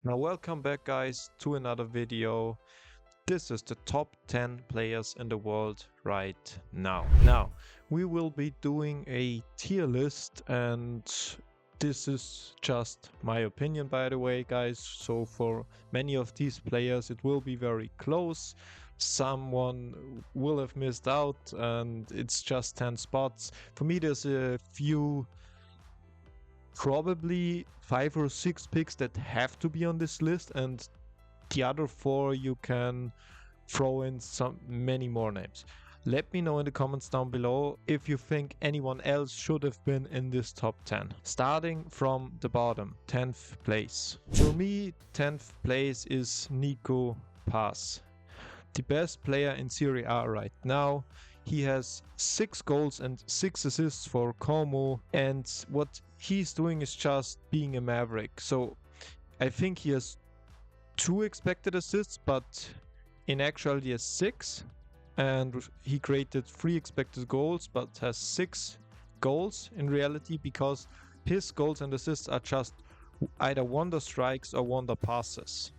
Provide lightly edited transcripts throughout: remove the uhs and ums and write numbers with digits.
Now welcome back guys to another video. This is the top 10 players in the world right now. Now we will be doing a tier list, and this is just my opinion, by the way guys. So for many of these players it will be very close. Someone will have missed out and it's just 10 spots. For me there's a few, probably 5 or 6 picks that have to be on this list, and the other 4 you can throw in many more names. Let me know in the comments down below if you think anyone else should have been in this top 10. Starting from the bottom, 10th place. For me, 10th place is Nico Paz, the best player in Serie A right now. He has 6 goals and 6 assists for Como, and what he's doing is just being a maverick. So I think he has 2 expected assists, but in actuality he has 6, and he created 3 expected goals but has 6 goals in reality, because his goals and assists are just either wonder strikes or wonder passes.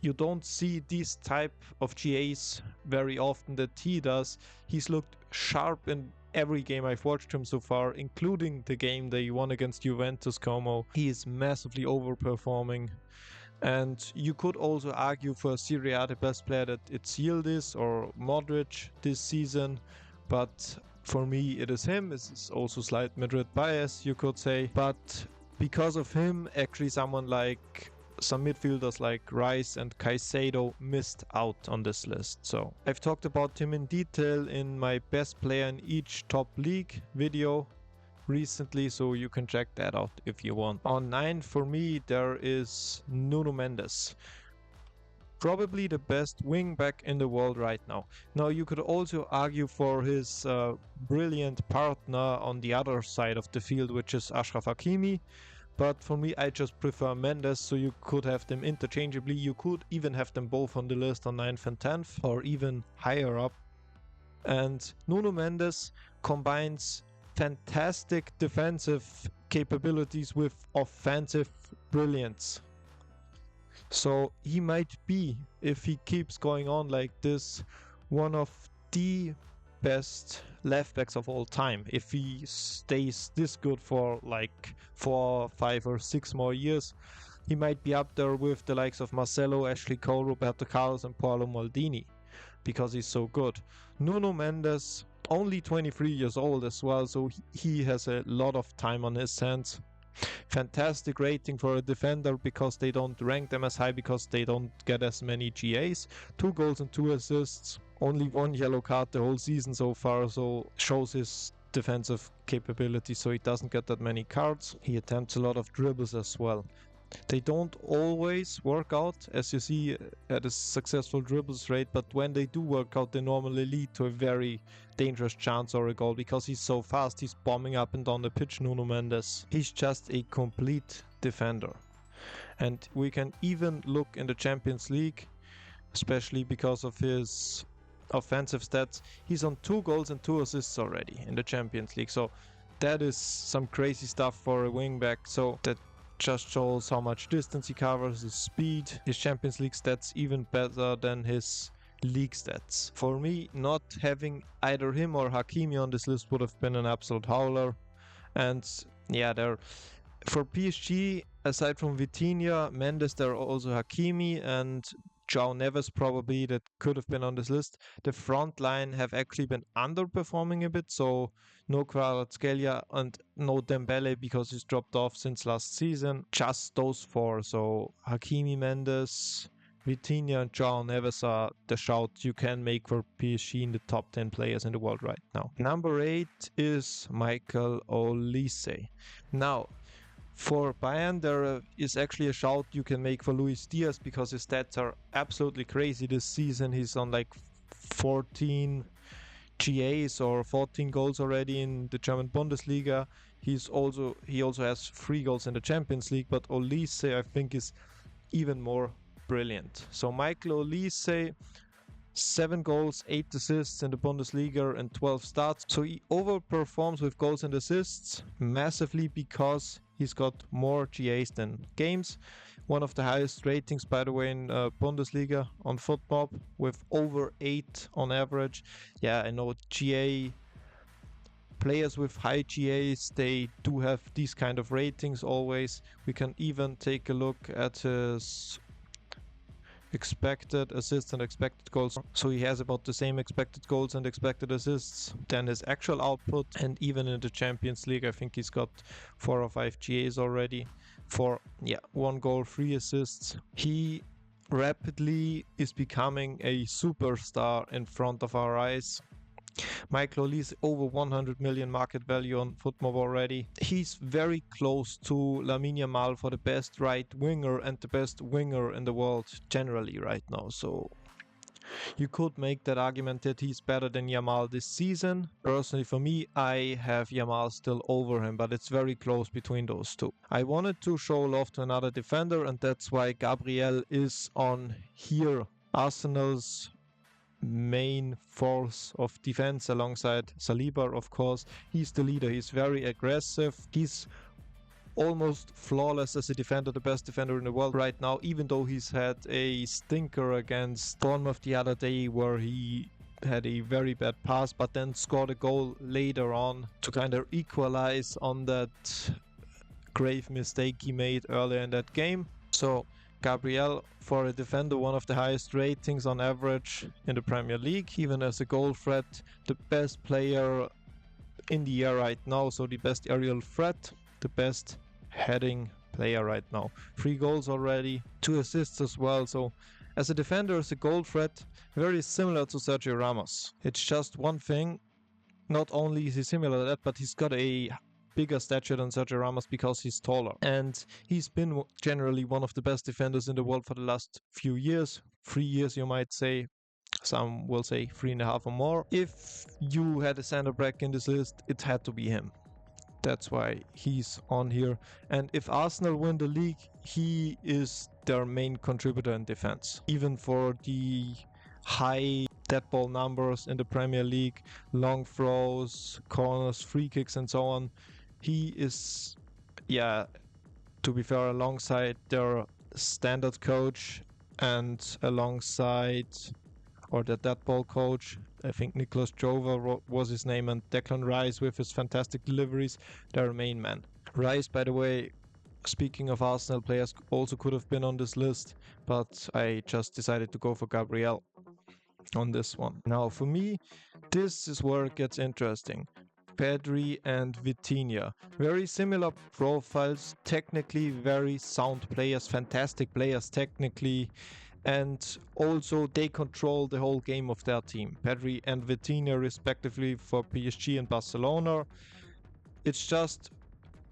You don't see these type of GAs very often that he does. He's looked sharp in every game I've watched him so far, including the game they won against Juventus Como. He is massively overperforming. And you could also argue for Serie A the best player that it's Yildiz or Modric this season, but for me it is him. It's also slight Madrid bias, you could say, but because of him actually someone like some midfielders like Rice and Caicedo missed out on this list. So I've talked about him in detail in my best player in each top league video recently, so you can check that out if you want. On 9 for me there is Nuno Mendes, probably the best wing back in the world right now. Now you could also argue for his brilliant partner on the other side of the field, which is Achraf Hakimi, but for me I just prefer Mendes, so you could have them interchangeably. You could even have them both on the list on 9th and 10th, or even higher up. And Nuno Mendes combines fantastic defensive capabilities with offensive brilliance. So he might be, if he keeps going on like this, one of the best left backs of all time. If he stays this good for like 4, 5 or 6 more years, he might be up there with the likes of Marcelo, Ashley Cole, Roberto Carlos and Paolo Maldini, because he's so good. Nuno Mendes, only 23 years old as well, so he has a lot of time on his hands. Fantastic rating for a defender, because they don't rank them as high because they don't get as many GAs. 2 goals and 2 assists, only 1 yellow card the whole season so far, so shows his defensive capability, so he doesn't get that many cards. He attempts a lot of dribbles as well. They don't always work out, as you see at a successful dribbles rate, but when they do work out, they normally lead to a very dangerous chance or a goal, because he's so fast. He's bombing up and down the pitch, Nuno Mendes. He's just a complete defender. And we can even look in the Champions League, especially because of his offensive stats. He's on 2 goals and 2 assists already in the Champions League, so that is some crazy stuff for a wingback. So that just shows how much distance he covers, his speed, his Champions League stats even better than his league stats. For me, not having either him or Hakimi on this list would have been an absolute howler. And yeah, for PSG, aside from Vitinha, Mendes, there are also Hakimi and João Neves probably that could have been on this list. The front line have actually been underperforming a bit, so no Kvaratskhelia and no Dembele because he's dropped off since last season. Just those 4, so Hakimi, Mendes, Vitinha and João Neves are the shout you can make for PSG in the top 10 players in the world right now. Number 8 is Michael Olise. Now, for Bayern, there is actually a shout you can make for Luis Diaz, because his stats are absolutely crazy this season. He's on like 14 GAs or 14 goals already in the German Bundesliga. He also has 3 goals in the Champions League, but Olise I think is even more brilliant. So Michael Olise, 7 goals, 8 assists in the Bundesliga and 12 starts. So he overperforms with goals and assists massively because he's got more GAs than games. one of the highest ratings, by the way, in Bundesliga on FootMob, with over 8 on average. Yeah, I know GA players with high GAs, they do have these kind of ratings always. We can even take a look at his expected assists and expected goals. So he has about the same expected goals and expected assists than his actual output. And even in the Champions League, I think he's got 4 or 5 GAs already for 1 goal, 3 assists. He rapidly is becoming a superstar in front of our eyes. Michael Olise over 100 million market value on FootMob already. He's very close to Lamine Yamal for the best right winger and the best winger in the world generally right now. So you could make that argument that he's better than Yamal this season. Personally, for me, I have Yamal still over him, but it's very close between those two. I wanted to show love to another defender, and that's why Gabriel is on here. Arsenal's main force of defense alongside Saliba, of course. He's the leader. He's very aggressive. He's almost flawless as a defender, the best defender in the world right now, even though he's had a stinker against Bournemouth the other day where he had a very bad pass but then scored a goal later on to kind of equalize on that grave mistake he made earlier in that game. So Gabriel, for a defender, one of the highest ratings on average in the Premier League, even as a goal threat, the best player in the air right now, so the best aerial threat, the best heading player right now. 3 goals already, 2 assists as well, so as a defender, as a goal threat, very similar to Sergio Ramos. It's just one thing, not only is he similar to that, but he's got a bigger stature than Sergio Ramos because he's taller. And he's been generally one of the best defenders in the world for the last few years. 3 years, you might say. Some will say 3.5 or more. If you had a center back in this list, it had to be him. That's why he's on here. And if Arsenal win the league, he is their main contributor in defense. Even for the high dead ball numbers in the Premier League, long throws, corners, free kicks and so on. He is, to be fair, alongside their standard coach and alongside, or the dead ball coach, I think Nicolas Jover was his name, and Declan Rice with his fantastic deliveries, their main man. Rice, by the way, speaking of Arsenal players, also could have been on this list, but I just decided to go for Gabriel on this one. Now, for me, this is where it gets interesting. Pedri and Vitinha. Very similar profiles, technically very sound players, fantastic players technically, and also they control the whole game of their team. Pedri and Vitinha respectively for PSG and Barcelona. It's just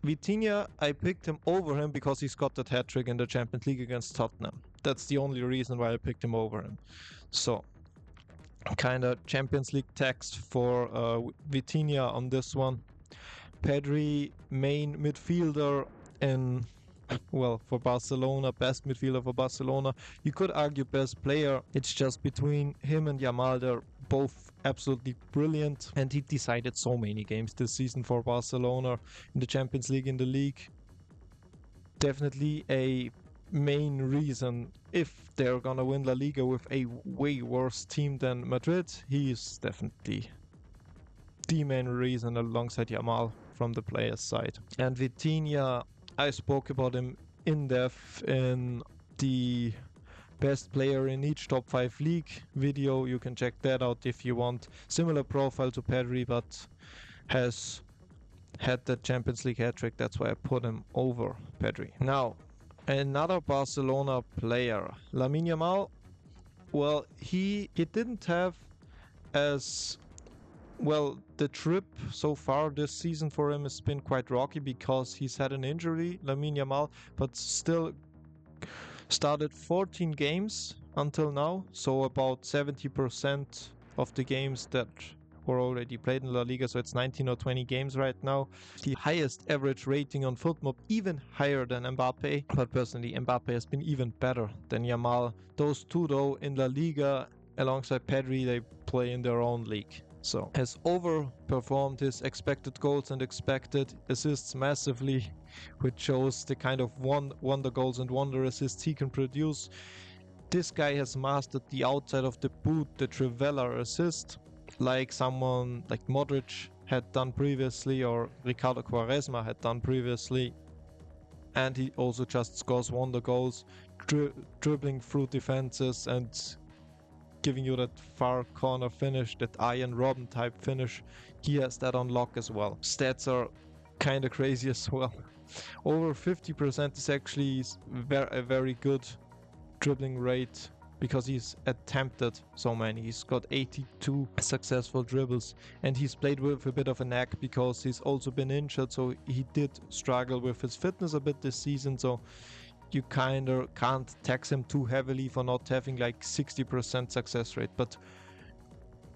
Vitinha, I picked him over him because he's got that hat-trick in the Champions League against Tottenham. That's the only reason why I picked him over him. So kind of Champions League text for Vitinha on this one. Pedri, main midfielder in, well, for Barcelona, best midfielder for Barcelona. You could argue best player. It's just between him and Yamal, they're both absolutely brilliant. And he decided so many games this season for Barcelona in the Champions League, in the league. Definitely a main reason if they're gonna win La Liga with a way worse team than Madrid. He is definitely the main reason alongside Yamal from the players' side. And Vitinha, I spoke about him in depth in the best player in each top 5 league video. You can check that out if you want. Similar profile to Pedri, but has had the Champions League hat-trick. That's why I put him over Pedri. Now, another Barcelona player, Lamine Yamal. Well, he didn't have as well, the trip so far this season for him has been quite rocky because he's had an injury, Lamine Yamal, but still started 14 games until now, so about 70% of the games that were already played in La Liga, so it's 19 or 20 games right now. The highest average rating on FootMob, even higher than Mbappe, but personally Mbappe has been even better than Yamal. Those two though in La Liga alongside Pedri, they play in their own league. So has overperformed his expected goals and expected assists massively, which shows the kind of wonder goals and wonder assists he can produce. This guy has mastered the outside of the boot, the Trivela assist, like someone like Modric had done previously or Ricardo Quaresma had done previously. And he also just scores wonder goals, dribbling through defenses and giving you that far corner finish, that Arjen Robben type finish. He has that on lock as well. Stats are kind of crazy as well. Over 50% is actually a very good dribbling rate because he's attempted so many. He's got 82 successful dribbles, and he's played with a bit of a knack because he's also been injured, so he did struggle with his fitness a bit this season. So you kind of can't tax him too heavily for not having like 60% success rate. But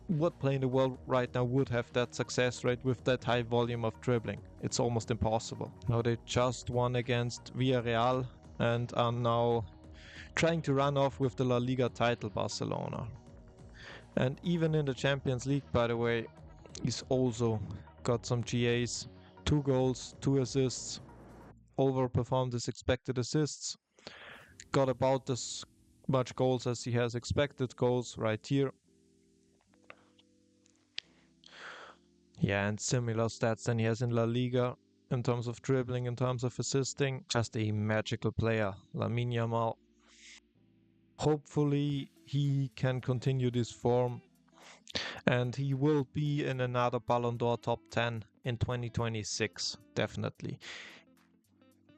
what player in the world right now would have that success rate with that high volume of dribbling? It's almost impossible. Now they just won against Villarreal and are now trying to run off with the La Liga title, Barcelona. And even in the Champions League, by the way, he's also got some GAs, 2 goals, 2 assists, overperformed his expected assists, got about as much goals as he has expected goals right here. Yeah, and similar stats than he has in La Liga in terms of dribbling, in terms of assisting. Just a magical player, Lamine Yamal. Hopefully he can continue this form and he will be in another Ballon d'Or top 10 in 2026, definitely.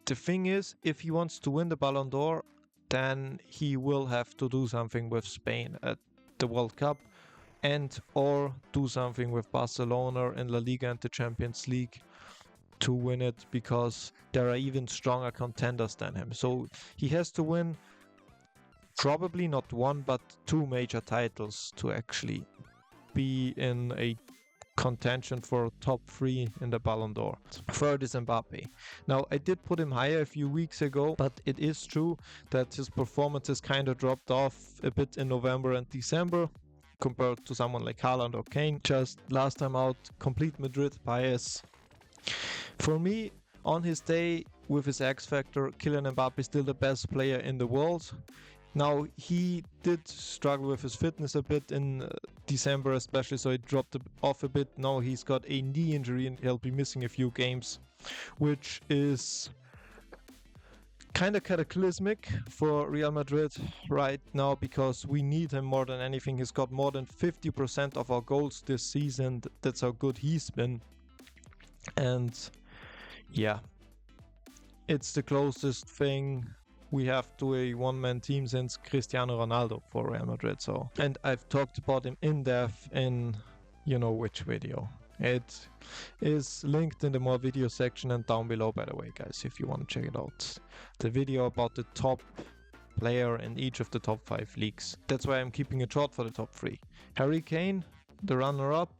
The thing is, if he wants to win the Ballon d'Or, then he will have to do something with Spain at the World Cup and or do something with Barcelona in La Liga and the Champions League to win it, because there are even stronger contenders than him. So he has to win probably not 1 but 2 major titles to actually be in a contention for top 3 in the Ballon d'Or. Third is Mbappe. Now I did put him higher a few weeks ago, but it is true that his performances kind of dropped off a bit in November and December compared to someone like Haaland or Kane. Just last time out, complete Madrid bias. For me, on his day with his X Factor, Kylian Mbappe is still the best player in the world. Now, he did struggle with his fitness a bit in December especially, so he dropped off a bit. Now he's got a knee injury and he'll be missing a few games, which is kind of cataclysmic for Real Madrid right now because we need him more than anything. He's got more than 50% of our goals this season. That's how good he's been. And yeah, it's the closest thing we have to a one-man team since Cristiano Ronaldo for Real Madrid. So, and I've talked about him in depth in you know which video. It is linked in the more video section and down below, by the way, guys, if you want to check it out. The video about the top player in each of the top 5 leagues. That's why I'm keeping it short for the top 3. Harry Kane, the runner-up.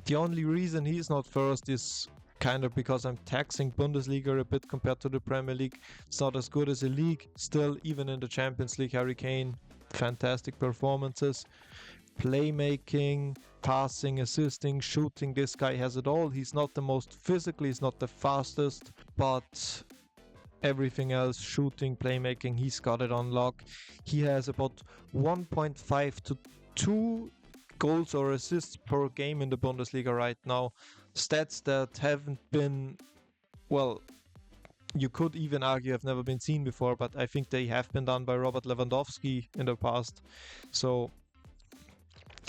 The only reason he's not first is kind of because I'm taxing Bundesliga a bit compared to the Premier League. It's not as good as a league. Still, even in the Champions League, Harry Kane, fantastic performances. Playmaking, passing, assisting, shooting, this guy has it all. He's not the most physical, he's not the fastest, but everything else, shooting, playmaking, he's got it on lock. He has about 1.5 to 2 goals or assists per game in the Bundesliga right now. Stats that haven't been, well, you could even argue have never been seen before, but I think they have been done by Robert Lewandowski in the past. So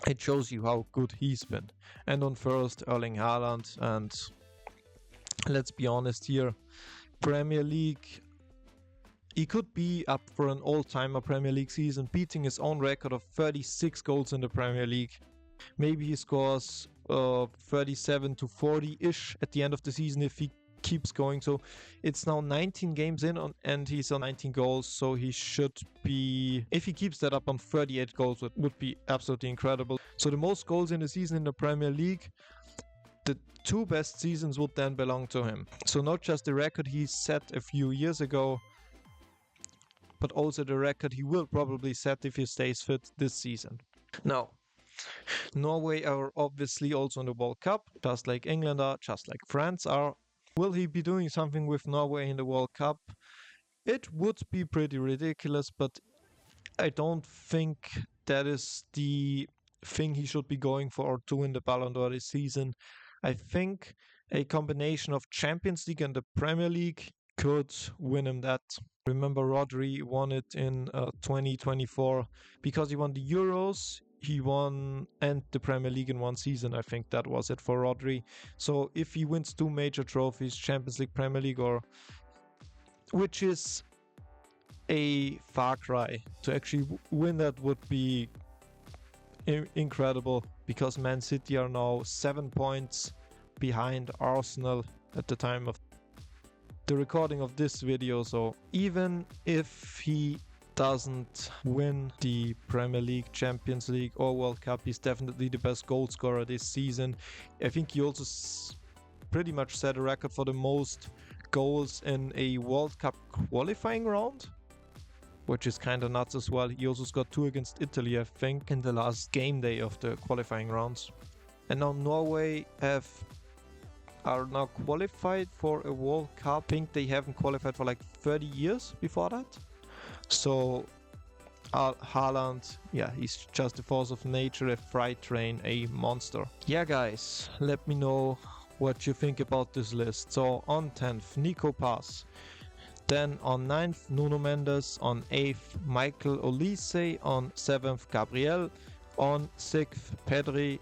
it shows you how good he's been. And on first, Erling Haaland. And let's be honest here, Premier League, he could be up for an all-timer Premier League season, beating his own record of 36 goals in the Premier League. Maybe he scores 37 to 40-ish at the end of the season if he keeps going. So it's now 19 games in and he's on 19 goals, so he should be, if he keeps that up on 38 goals, it would be absolutely incredible. So the most goals in a season in the Premier League, the 2 best seasons would then belong to him. So not just the record he set a few years ago, but also the record he will probably set if he stays fit this season. Now, Norway are obviously also in the World Cup, just like England are, just like France are. Will he be doing something with Norway in the World Cup? It would be pretty ridiculous, but I don't think that is the thing he should be going for to win the Ballon d'Or this season. I think a combination of Champions League and the Premier League could win him that. Remember, Rodri won it in 2024 because he won the Euros, he won and the Premier League in one season. I think that was it for Rodri. So if he wins two major trophies, Champions League, Premier League, or which is a far cry to actually win, that would be incredible because Man City are now 7 points behind Arsenal at the time of the recording of this video. So even if he doesn't win the Premier League, Champions League, or World Cup, he's definitely the best goal scorer this season. I think he also pretty much set a record for the most goals in a World Cup qualifying round, which is kind of nuts as well. He also scored 2 against Italy, I think, in the last game day of the qualifying rounds. And now Norway are now qualified for a World Cup. I think they haven't qualified for like 30 years before that. So Haaland, yeah, he's just a force of nature, a freight train, a monster. Yeah, guys, let me know what you think about this list. So on 10th, Nico Paz. Then on 9th, Nuno Mendes. On 8th, Michael Olise. On 7th, Gabriel. On 6th, Pedri.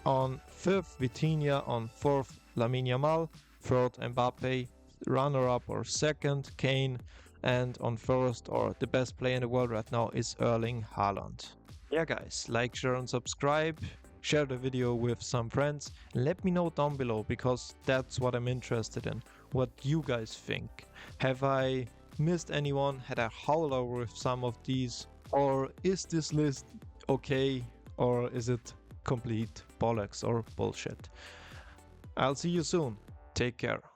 On 5th, Vitinha. On 4th, Lamine Yamal. 3rd, Mbappe. Runner-up or 2nd, Kane. And on 1st, or the best player in the world right now, is Erling Haaland. Yeah, guys, like, share, and subscribe. Share the video with some friends. Let me know down below because that's what I'm interested in. What you guys think. Have I missed anyone? Had I howled over with some of these? Or is this list okay? Or is it complete bollocks or bullshit? I'll see you soon. Take care.